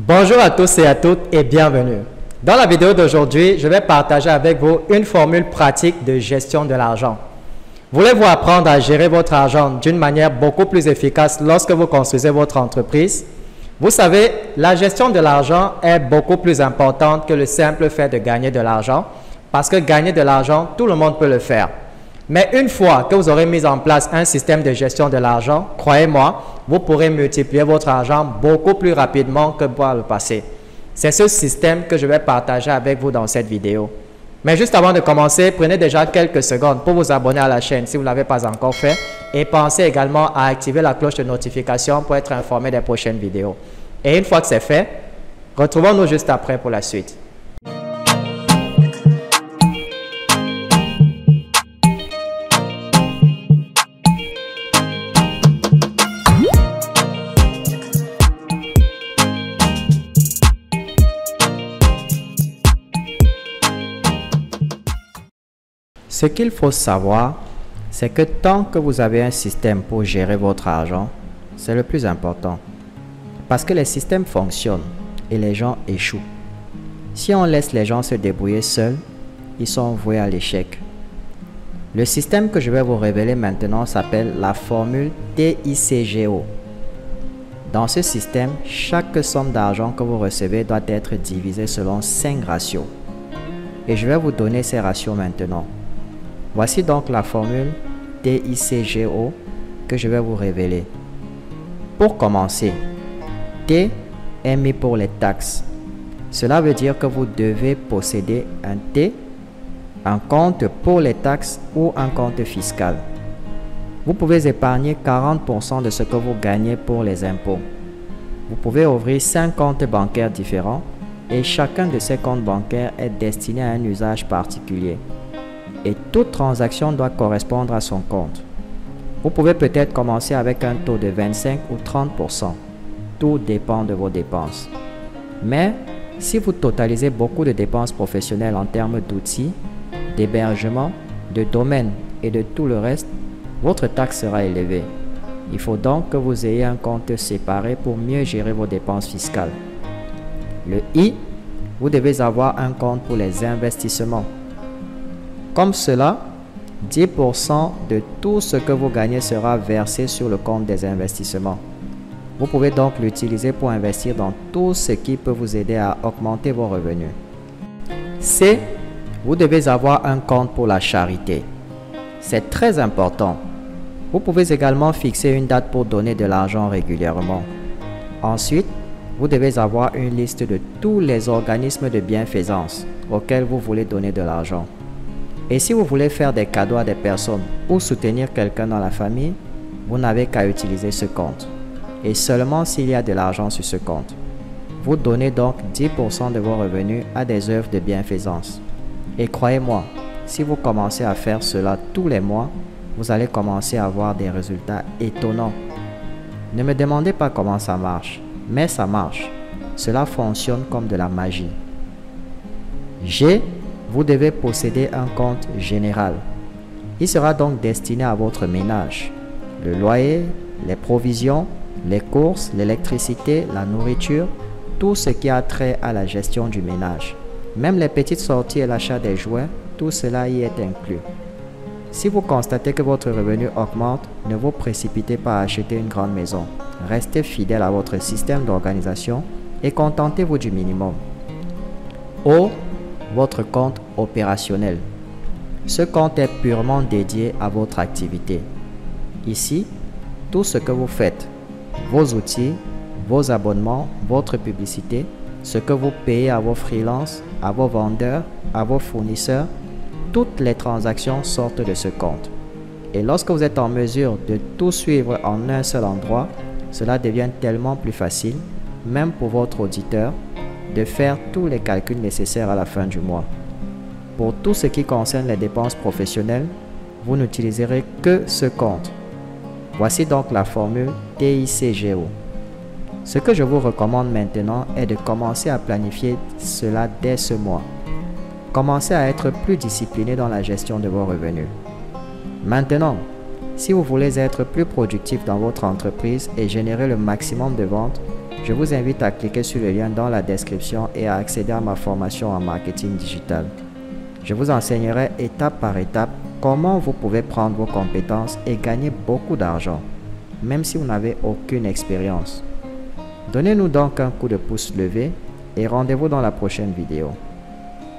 Bonjour à tous et à toutes et bienvenue. Dans la vidéo d'aujourd'hui, je vais partager avec vous une formule pratique de gestion de l'argent. Voulez-vous apprendre à gérer votre argent d'une manière beaucoup plus efficace lorsque vous construisez votre entreprise? Vous savez, la gestion de l'argent est beaucoup plus importante que le simple fait de gagner de l'argent parce que gagner de l'argent, tout le monde peut le faire. Mais une fois que vous aurez mis en place un système de gestion de l'argent, croyez-moi, vous pourrez multiplier votre argent beaucoup plus rapidement que par le passé. C'est ce système que je vais partager avec vous dans cette vidéo. Mais juste avant de commencer, prenez déjà quelques secondes pour vous abonner à la chaîne si vous ne l'avez pas encore fait et pensez également à activer la cloche de notification pour être informé des prochaines vidéos. Et une fois que c'est fait, retrouvons-nous juste après pour la suite. Ce qu'il faut savoir, c'est que tant que vous avez un système pour gérer votre argent, c'est le plus important. Parce que les systèmes fonctionnent et les gens échouent. Si on laisse les gens se débrouiller seuls, ils sont voués à l'échec. Le système que je vais vous révéler maintenant s'appelle la formule TICGO. Dans ce système, chaque somme d'argent que vous recevez doit être divisée selon 5 ratios. Et je vais vous donner ces ratios maintenant. Voici donc la formule TICGO que je vais vous révéler. Pour commencer, T est mis pour les taxes. Cela veut dire que vous devez posséder un T, un compte pour les taxes ou un compte fiscal. Vous pouvez épargner 40% de ce que vous gagnez pour les impôts. Vous pouvez ouvrir 5 comptes bancaires différents et chacun de ces comptes bancaires est destiné à un usage particulier. Et toute transaction doit correspondre à son compte. Vous pouvez peut-être commencer avec un taux de 25 ou 30%. Tout dépend de vos dépenses. Mais si vous totalisez beaucoup de dépenses professionnelles en termes d'outils, d'hébergement, de domaine et de tout le reste, votre taxe sera élevée. Il faut donc que vous ayez un compte séparé pour mieux gérer vos dépenses fiscales. Le I, vous devez avoir un compte pour les investissements. Comme cela, 10% de tout ce que vous gagnez sera versé sur le compte des investissements. Vous pouvez donc l'utiliser pour investir dans tout ce qui peut vous aider à augmenter vos revenus. C, vous devez avoir un compte pour la charité. C'est très important. Vous pouvez également fixer une date pour donner de l'argent régulièrement. Ensuite, vous devez avoir une liste de tous les organismes de bienfaisance auxquels vous voulez donner de l'argent. Et si vous voulez faire des cadeaux à des personnes ou soutenir quelqu'un dans la famille, vous n'avez qu'à utiliser ce compte. Et seulement s'il y a de l'argent sur ce compte. Vous donnez donc 10% de vos revenus à des œuvres de bienfaisance. Et croyez-moi, si vous commencez à faire cela tous les mois, vous allez commencer à avoir des résultats étonnants. Ne me demandez pas comment ça marche, mais ça marche. Cela fonctionne comme de la magie. G, vous devez posséder un compte général. Il sera donc destiné à votre ménage. Le loyer, les provisions, les courses, l'électricité, la nourriture, tout ce qui a trait à la gestion du ménage. Même les petites sorties et l'achat des jouets, tout cela y est inclus. Si vous constatez que votre revenu augmente, ne vous précipitez pas à acheter une grande maison. Restez fidèle à votre système d'organisation et contentez-vous du minimum. O, votre compte opérationnel. Ce compte est purement dédié à votre activité. Ici, tout ce que vous faites, vos outils, vos abonnements, votre publicité, ce que vous payez à vos freelances, à vos vendeurs, à vos fournisseurs, toutes les transactions sortent de ce compte. Et lorsque vous êtes en mesure de tout suivre en un seul endroit, cela devient tellement plus facile, même pour votre auditeur, de faire tous les calculs nécessaires à la fin du mois. Pour tout ce qui concerne les dépenses professionnelles, vous n'utiliserez que ce compte. Voici donc la formule TICGO. Ce que je vous recommande maintenant est de commencer à planifier cela dès ce mois. Commencez à être plus discipliné dans la gestion de vos revenus. Maintenant, si vous voulez être plus productif dans votre entreprise et générer le maximum de ventes, Je vous invite à cliquer sur le lien dans la description et à accéder à ma formation en marketing digital. Je vous enseignerai étape par étape comment vous pouvez prendre vos compétences et gagner beaucoup d'argent, même si vous n'avez aucune expérience. Donnez-nous donc un coup de pouce levé et rendez-vous dans la prochaine vidéo.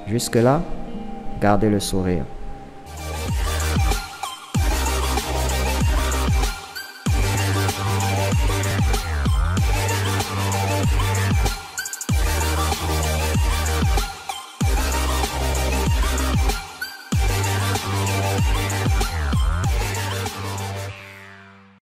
Jusque-là, gardez le sourire.